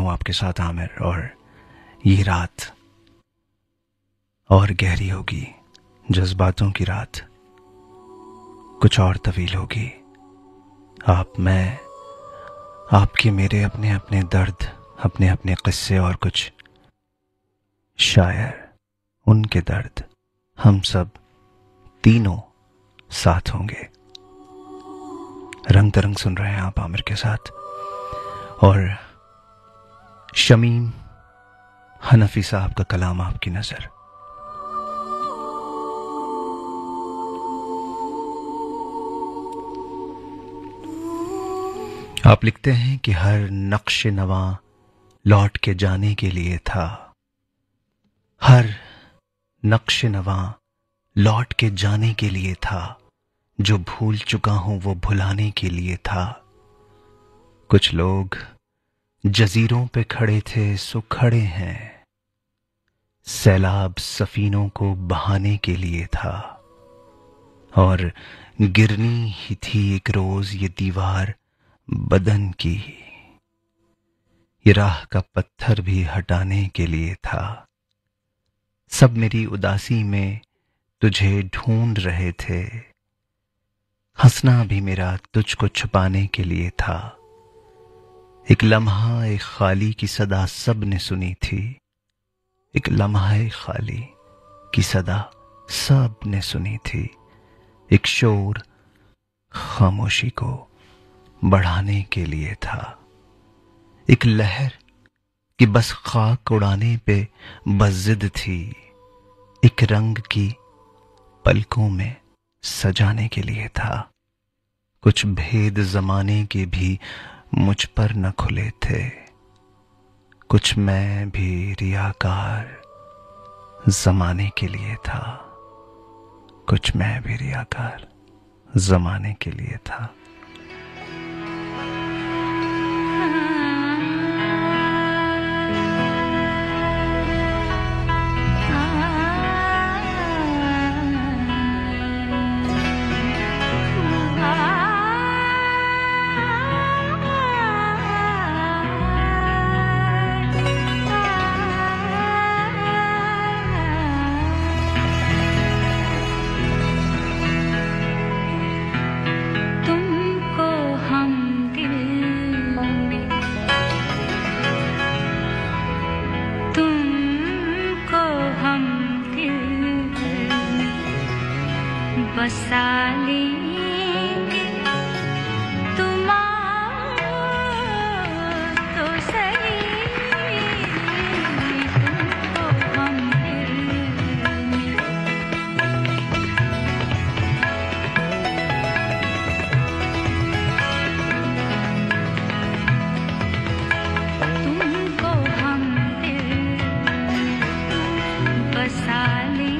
हूं आपके साथ आमिर, और ये रात और गहरी होगी, जज्बातों की रात कुछ और तवील होगी। आप, मैं, आपके मेरे अपने अपने दर्द, अपने अपने किस्से और कुछ शायर, उनके दर्द, हम सब तीनों साथ होंगे। रंग तरंग सुन रहे हैं आप आमिर के साथ, और शमीम हनफी साहब का कलाम आपकी नजर। आप लिखते हैं कि हर नक्श नवा लौट के जाने के लिए था, हर नक्श नवा लौट के जाने के लिए था, जो भूल चुका हूं वो भुलाने के लिए था। कुछ लोग जजीरों पे खड़े थे सो खड़े हैं, सैलाब सफीनों को बहाने के लिए था, और गिरनी ही थी एक रोज ये दीवार बदन की, ये राह का पत्थर भी हटाने के लिए था। सब मेरी उदासी में तुझे ढूंढ रहे थे, हंसना भी मेरा तुझको छुपाने के लिए था। एक लम्हा एक खाली की सदा सब ने सुनी थी, एक लम्हा एक खाली की सदा सब ने सुनी थी। एक शोर खामोशी को बढ़ाने के लिए था, एक लहर कि बस खाक उड़ाने पे बस जिद थी, एक रंग की पलकों में सजाने के लिए था। कुछ भेद जमाने के भी मुझ पर न खुले थे, कुछ मैं भी रियाकार जमाने के लिए था, कुछ मैं भी रियाकार जमाने के लिए था। बसाली तुम तो सही, तुमको हम तुमको हम बसाली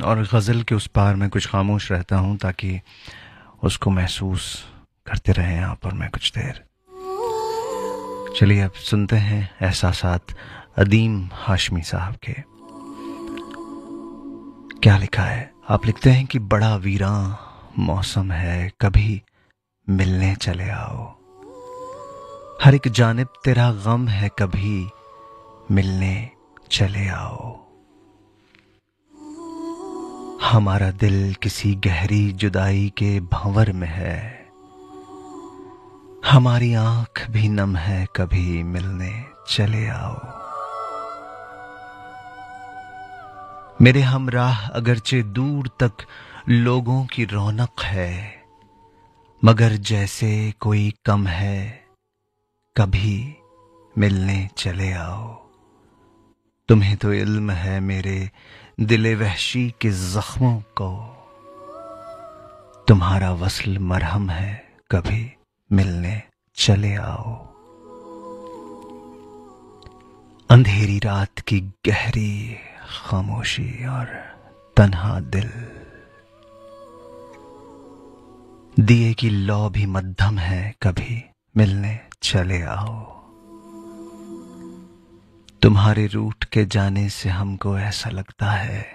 और गज़ल के उस पार मैं कुछ खामोश रहता हूँ ताकि उसको महसूस करते रहें आप और मैं कुछ देर। चलिए अब सुनते हैं एहसासात अदीम हाशमी साहब के। क्या लिखा है? आप लिखते हैं कि बड़ा वीरां मौसम है, कभी मिलने चले आओ। हर एक जानिब तेरा गम है, कभी मिलने चले आओ। हमारा दिल किसी गहरी जुदाई के भंवर में है, हमारी आंख भी नम है, कभी मिलने चले आओ। मेरे हमराह अगरचे दूर तक लोगों की रौनक है, मगर जैसे कोई कम है, कभी मिलने चले आओ। तुम्हें तो इल्म है मेरे दिले वहशी के जख्मों को, तुम्हारा वस्ल मरहम है, कभी मिलने चले आओ। अंधेरी रात की गहरी खामोशी और तन्हा दिल, दिए की लौ भी मध्यम है, कभी मिलने चले आओ। तुम्हारे रूठ के जाने से हमको ऐसा लगता है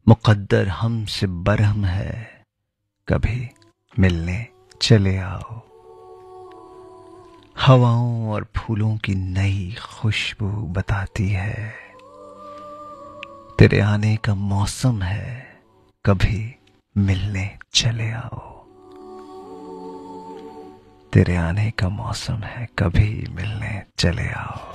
मुकद्दर हमसे बरहम है, कभी मिलने चले आओ। हवाओं और फूलों की नई खुशबू बताती है तेरे आने का मौसम है, कभी मिलने चले आओ। तेरे आने का मौसम है, कभी मिलने चले आओ।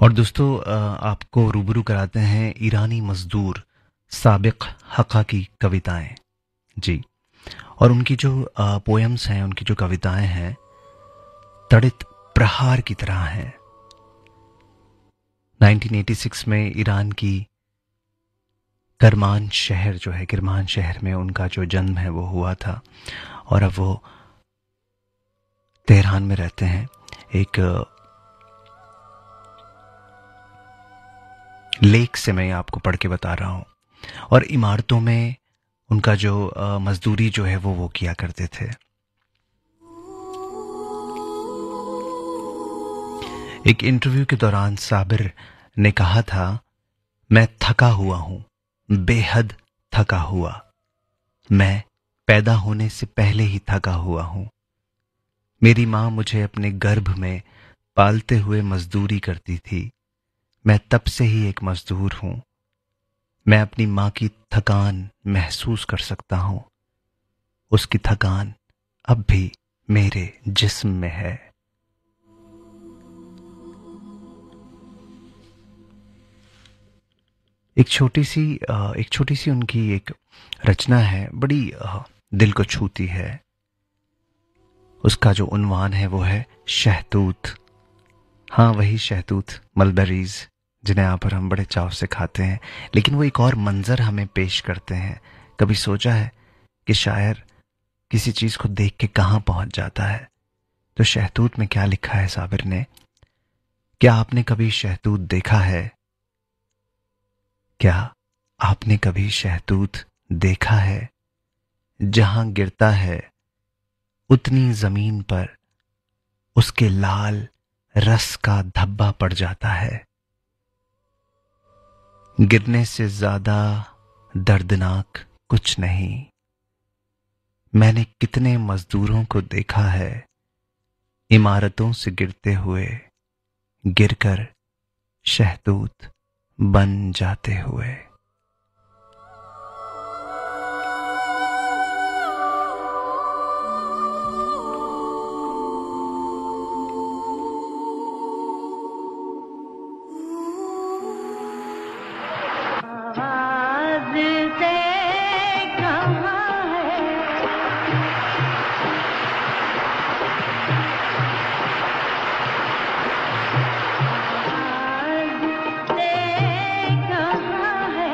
और दोस्तों आपको रूबरू कराते हैं ईरानी मजदूर साबिक हक़ा की कविताएं। जी, और उनकी जो पोएम्स हैं, उनकी जो कविताएं हैं, तड़ित प्रहार की तरह हैं। 1986 में ईरान की करमान शहर जो है, किरमान शहर में उनका जो जन्म है वो हुआ था, और अब वो तेहरान में रहते हैं। एक लेख से मैं आपको पढ़ के बता रहा हूं। और इमारतों में उनका जो मजदूरी जो है वो किया करते थे। एक इंटरव्यू के दौरान साबिर ने कहा था, मैं थका हुआ हूं, बेहद थका हुआ। मैं पैदा होने से पहले ही थका हुआ हूं। मेरी मां मुझे अपने गर्भ में पालते हुए मजदूरी करती थी। मैं तब से ही एक मजदूर हूं। मैं अपनी मां की थकान महसूस कर सकता हूं। उसकी थकान अब भी मेरे जिस्म में है। एक छोटी सी उनकी एक रचना है, बड़ी दिल को छूती है। उसका जो उन्वान है वो है शहतूत। हाँ, वही शहतूत, मलबेरीज, जिन्हें यहाँ पर हम बड़े चाव से खाते हैं। लेकिन वो एक और मंजर हमें पेश करते हैं। कभी सोचा है कि शायर किसी चीज को देख के कहां पहुंच जाता है? तो शहतूत में क्या लिखा है साबिर ने? क्या आपने कभी शहतूत देखा है? क्या आपने कभी शहतूत देखा है? जहां गिरता है उतनी जमीन पर उसके लाल रस का धब्बा पड़ जाता है। गिरने से ज्यादा दर्दनाक कुछ नहीं। मैंने कितने मजदूरों को देखा है इमारतों से गिरते हुए, गिरकर शहतूत बन जाते हुए। आवाज़ से कहाँ है आवाज़ से कहाँ है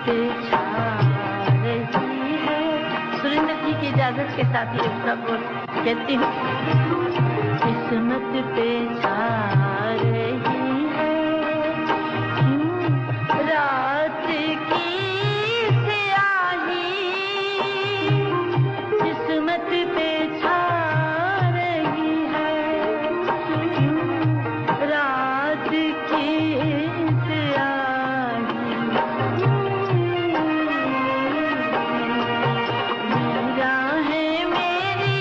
पे छा रही है। सुरेंद्र जी की इजाजत के साथ ये सब कहती हूँ। किस्मत पे छा रही है क्यों रात की स्याही, किस्मत पे छा रही है क्यों रात की स्याही। मीरा है मेरी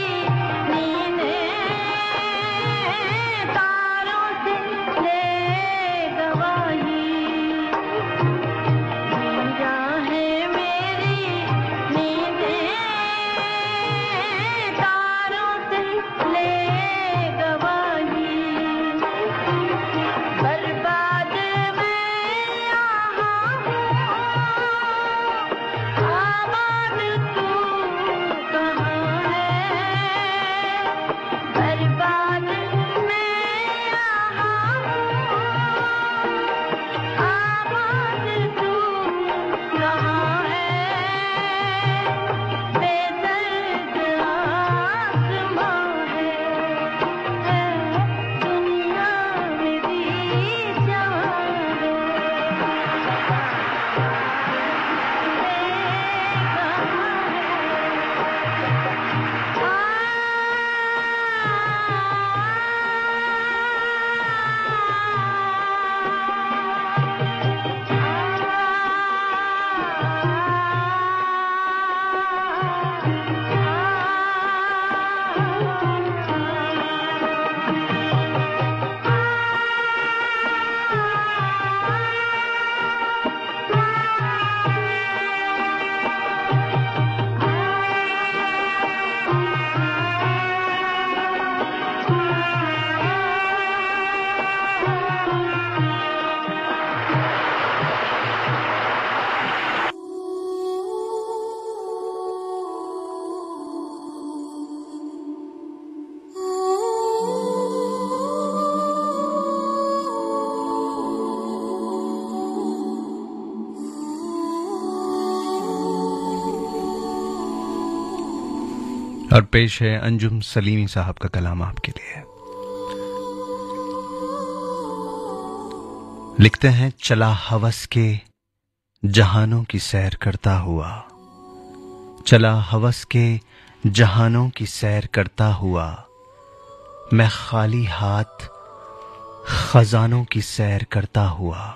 नींदें तारों से ले गवाही। मीरा है मेरी नींदें तारों से ले गवाही। बर्बाद मैं यहाँ हूँ, आबाद तू कहाँ है। बर्बाद मैं यहाँ हूँ, आबाद तू कहाँ है। बेदर्द आसमां है दुनिया मेरी जान और पेश है अंजुम सलीमी साहब का कलाम आपके लिए। लिखते हैं, चला हवस के जहानों की सैर करता हुआ, चला हवस के जहानों की सैर करता हुआ, मैं खाली हाथ खजानों की सैर करता हुआ।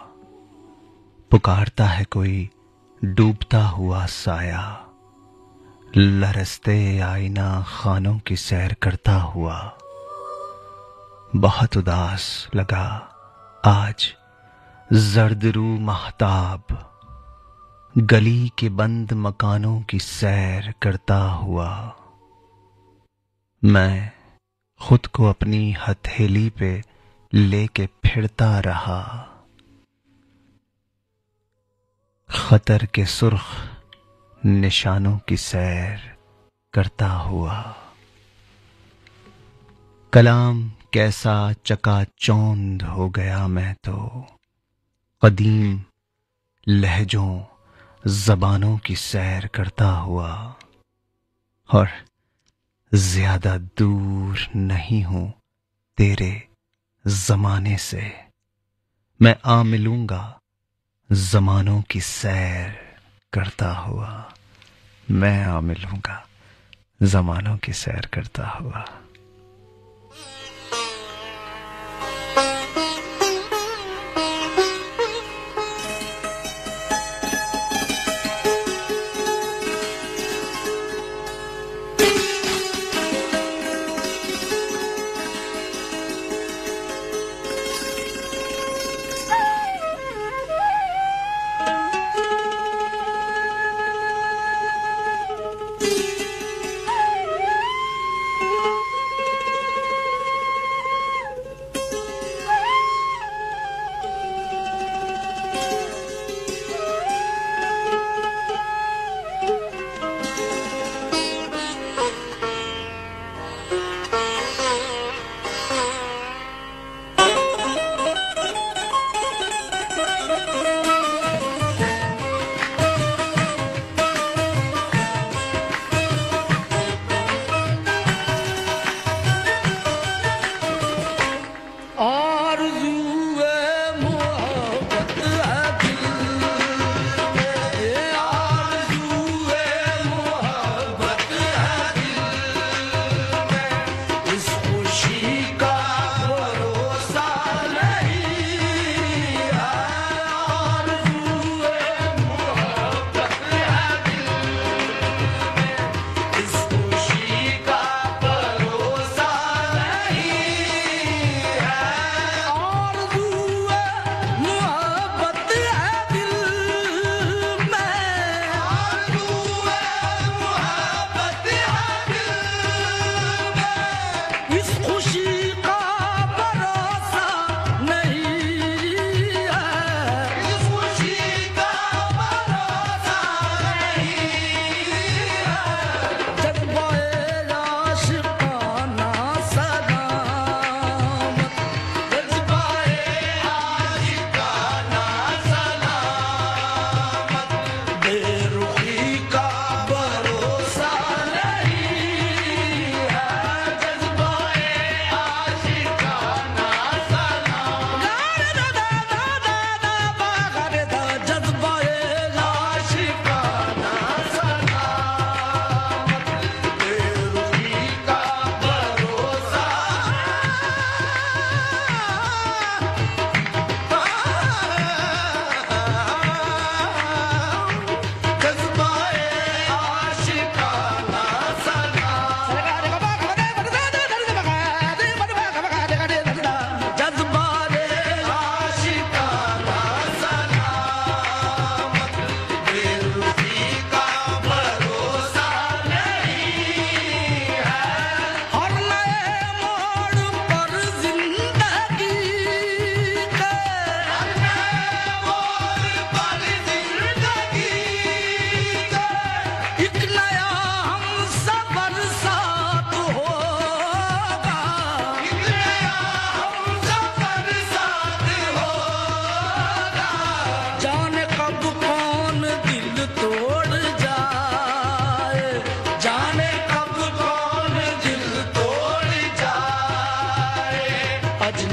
पुकारता है कोई डूबता हुआ साया, लरसते आईना खानों की सैर करता हुआ। बहुत उदास लगा आज जर्दरू महताब, गली के बंद मकानों की सैर करता हुआ। मैं खुद को अपनी हथेली पे लेके फिरता रहा, खतर के सुर्ख निशानों की सैर करता हुआ। कलाम कैसा चकाचौंध हो गया मैं तो, कदीम लहजों जबानों की सैर करता हुआ। और ज्यादा दूर नहीं हूं तेरे जमाने से, मैं आ मिलूंगा जमानों की सैर करता हुआ। मैं आ मिलूंगा जमानों की सैर करता हुआ।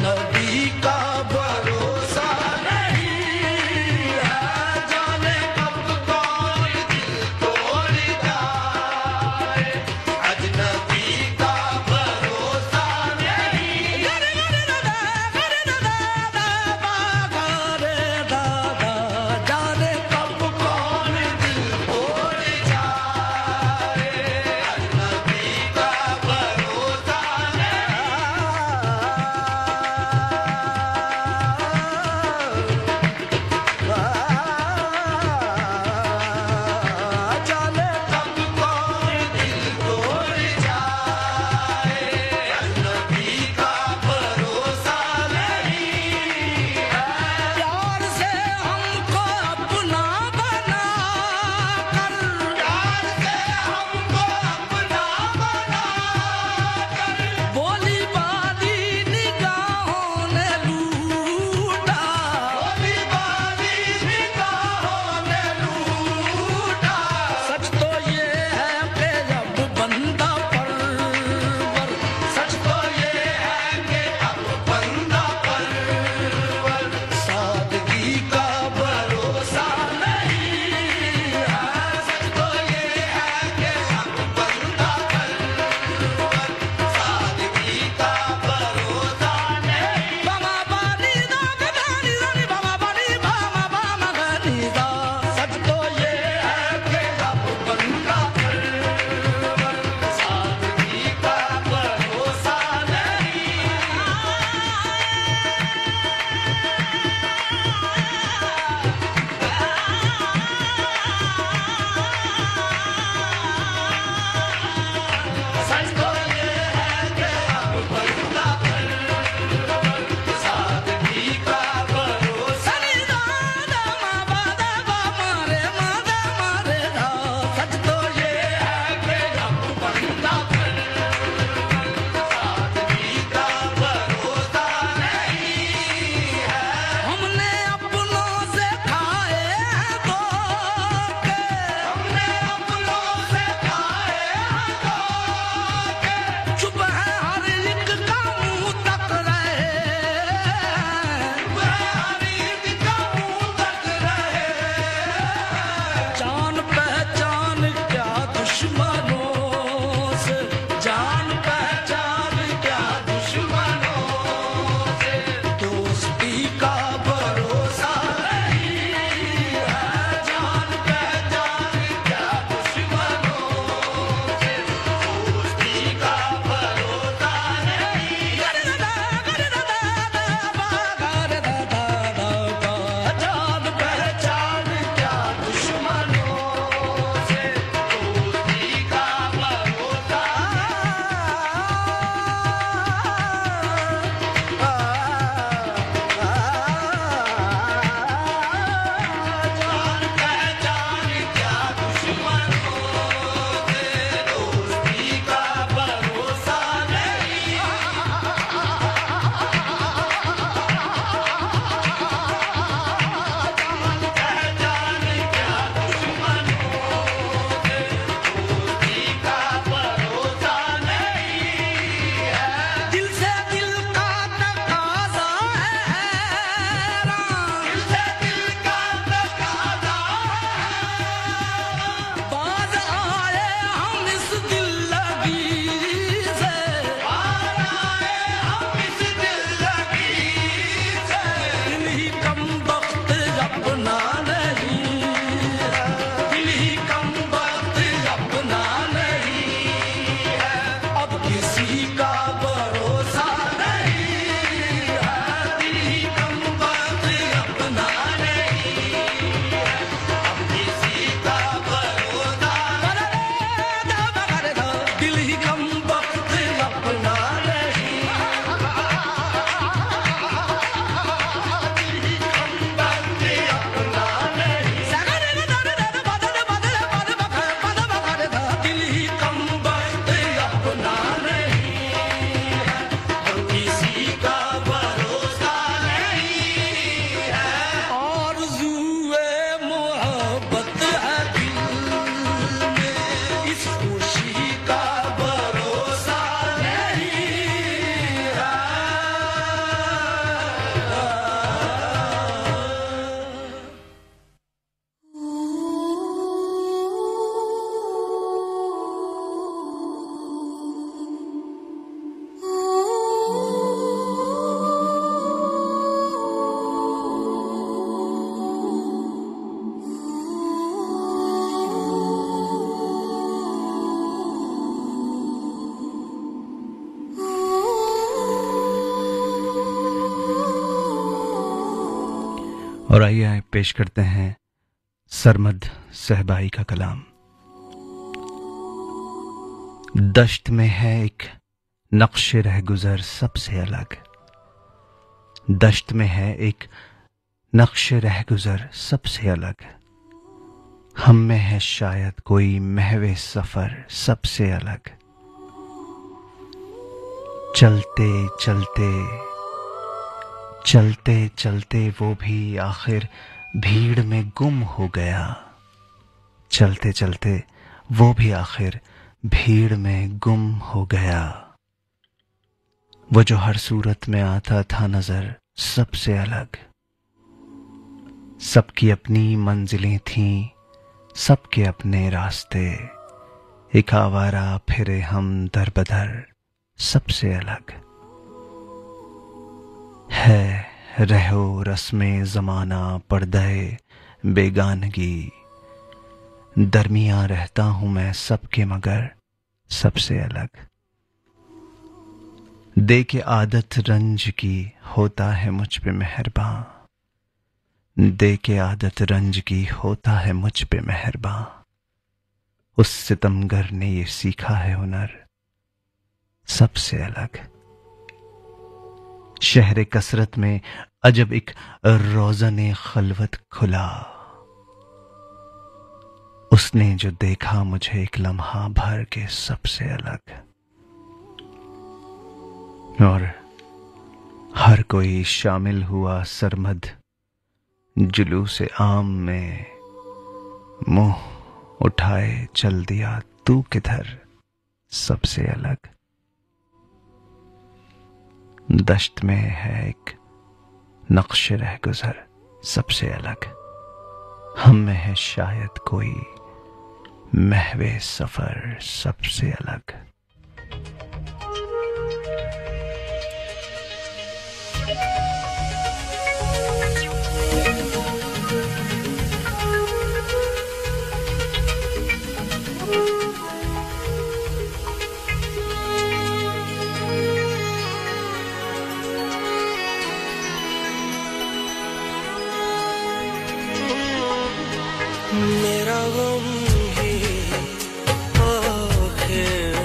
अजनबी का भरोसा नहीं है, जाने कब कौन दिल तोड़ जाए, अजनबी का भरोसा नहीं। जाने कब कौन दिल तोड़ जाए, अजनबी का भरोसा नहीं। और आइए पेश करते हैं सरमद सहबाई का कलाम। दश्त में है एक नक्श रह गुजर सबसे अलग, दश्त में है एक नक्श रह गुजर सबसे अलग, हम में है शायद कोई महवे सफर सबसे अलग। चलते चलते चलते चलते वो भी आखिर भीड़ में गुम हो गया, चलते चलते वो भी आखिर भीड़ में गुम हो गया। वो जो हर सूरत में आता था नजर सबसे अलग, सबकी अपनी मंजिलें थीं, सबके अपने रास्ते, एक आवारा फिरे हम दर बदर सबसे अलग। है रहो रस्में जमाना पर्दे बेगानगी, दरमियां रहता हूं मैं सबके मगर सबसे अलग। दे के आदत रंज की होता है मुझ पे मेहरबान, दे के आदत रंज की होता है मुझ पे मेहरबान। उस सितमगर ने ये सीखा है हुनर सबसे अलग। शहर कसरत में अजब एक रोज़ने खलवत खुला, उसने जो देखा मुझे एक लम्हा भर के सबसे अलग। और हर कोई शामिल हुआ सरमद जुलूस आम में, मुंह उठाए चल दिया तू किधर सबसे अलग। दश्त में है एक नक्श रह गुजर सबसे अलग, हम में है शायद कोई महवे सफर सबसे अलग। मेरा गम ही आखिर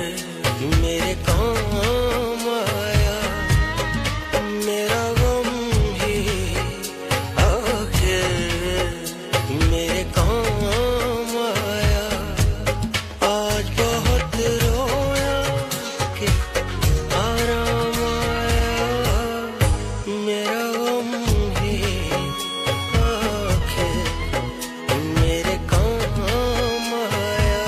मेरे काम आया, मेरा गम ही आखिर मेरे काम आया। आज बहुत रोया कि आराम आया, मेरा गम ही आखिर मेरे काम आया।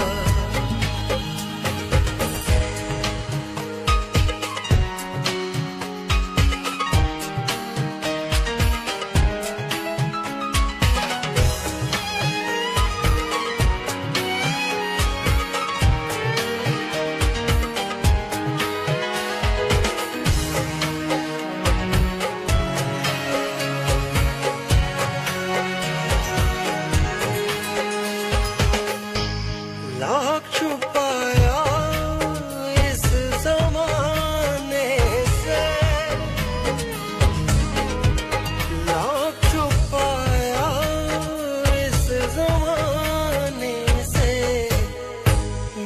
लाख छुपाया इस ज़माने से, लाख छुपाया इस ज़माने से,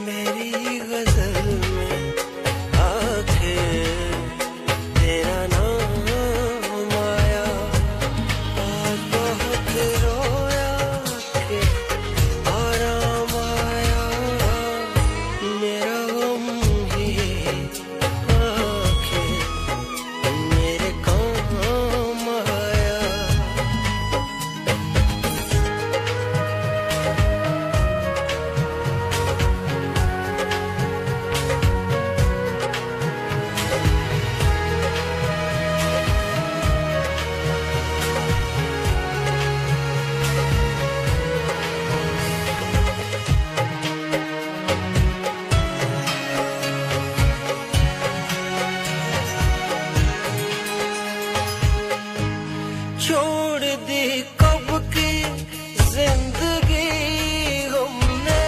मेरी गज़ल में आखिर तेरा नाम आया। आज बहुत रोया कि आराम आया, मेरा गम ही आखिर मेरे काम आया। छोड़ दी कब की जिंदगी हमने,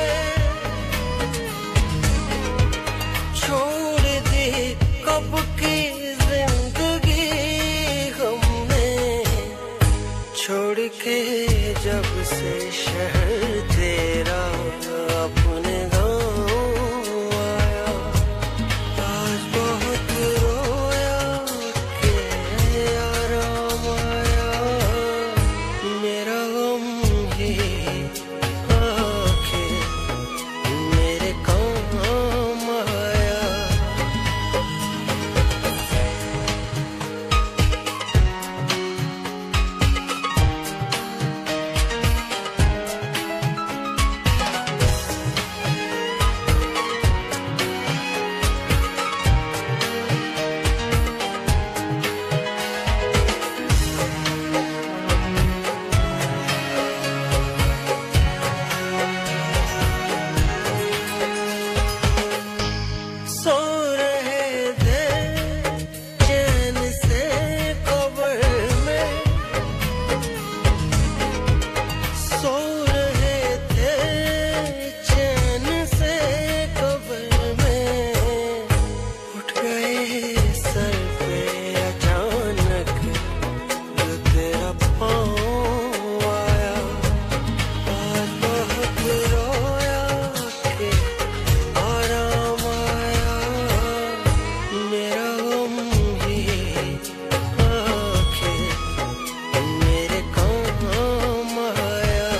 छोड़ दी कब की जिंदगी हमने, छोड़ से शहर तेरा अपने गाँव आया। आज बहुत रोया कि आराम आया। मेरा गम ही आखिर मेरे काम आया। सो रहे थे चैन से कब्र में, सो रहे थे चैन से कब्र में। उठ गए सर पे अचानक जो तेरा पाँव आया। आज बहुत रोया कि आराम आया। मेरा गम ही आखिर मेरे काम आया।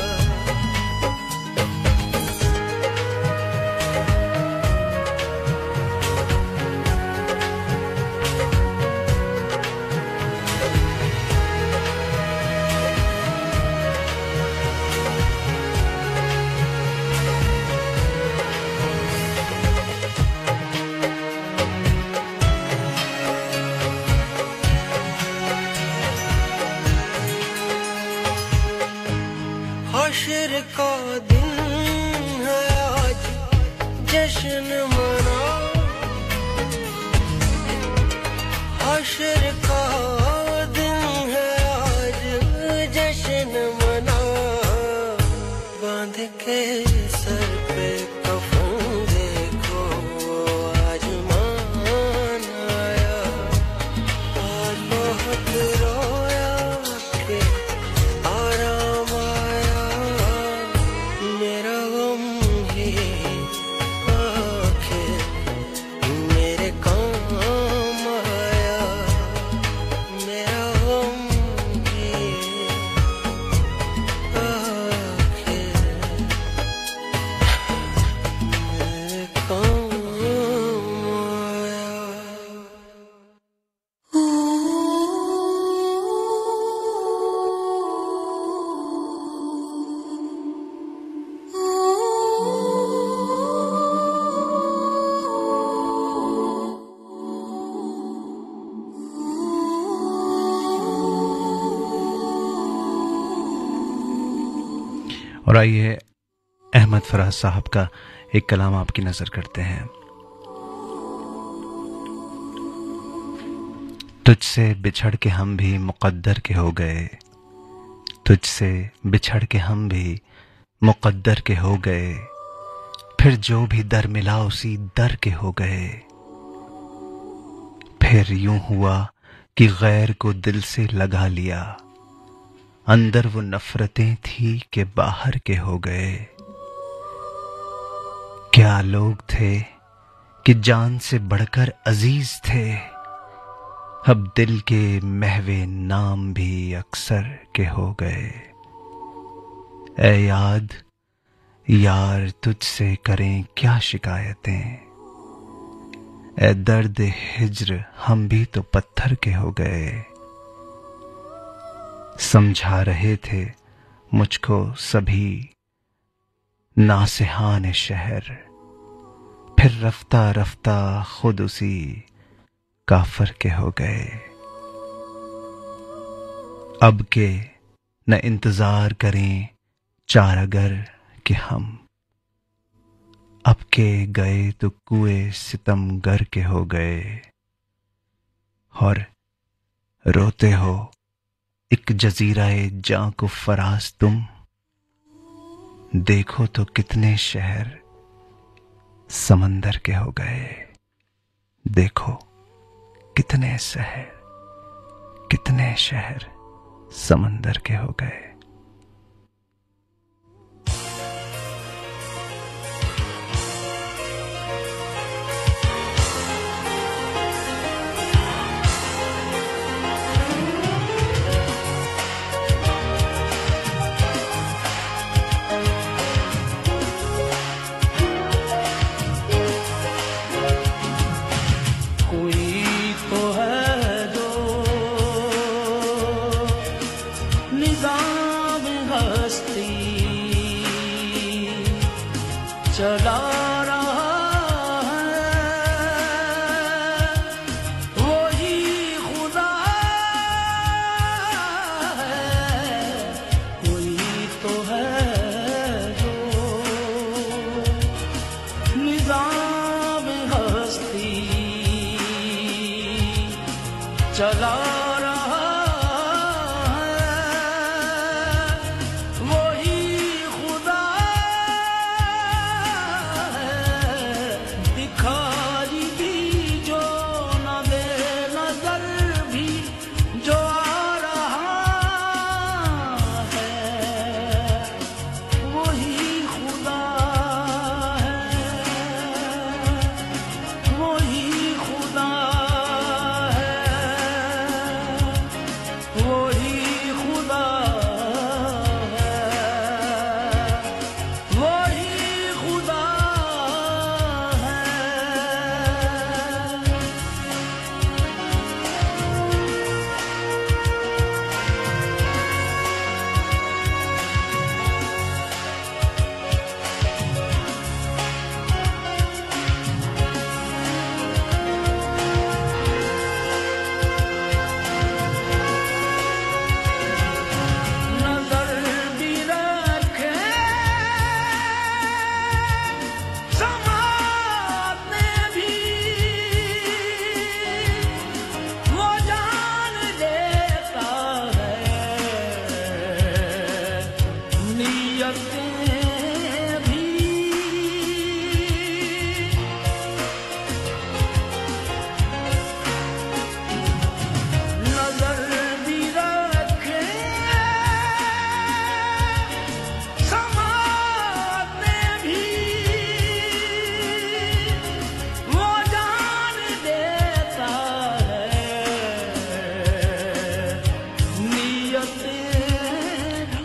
हश्र का दिन है आज, जश्न मना। हश्र का दिन है आज, जश्न मना। बांध के सर पे कफन देखो आज मान आया। आज बहुत रोया कि आराम आया। मेरा गम ही आखिर मेरे काम आया। मेरा गम ही आखिर मेरे काम आया। और आइए अहमद फराज साहब का एक कलाम आपकी नजर करते हैं। तुझसे बिछड़ के हम भी मुकद्दर के हो गए, तुझसे बिछड़ के हम भी मुकद्दर के हो गए। फिर जो भी दर मिला उसी दर के हो गए। फिर यूं हुआ कि गैर को दिल से लगा लिया, अंदर वो नफरतें थी कि बाहर के हो गए। क्या लोग थे कि जान से बढ़कर अजीज थे, अब दिल के महवे नाम भी अक्सर के हो गए। ऐ याद यार तुझसे करें क्या शिकायतें, ऐ दर्द हिज्र हम भी तो पत्थर के हो गए। समझा रहे थे मुझको सभी नासिहान शहर, फिर रफ्ता रफ्ता खुद उसी काफर के हो गए। अब के न इंतजार करें चारागर कि हम, अब के गए तो कुएं सितमगर के हो गए। और रोते हो एक जजीराए जां को फराज तुम, देखो तो कितने शहर समंदर के हो गए। देखो कितने शहर समंदर के हो गए। चला रहा है वही खुदा है, कोई तो है जो निज़ाम हस्ती चला रहा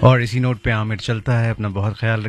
और इसी नोट पे आमिर चलता है। अपना बहुत ख्याल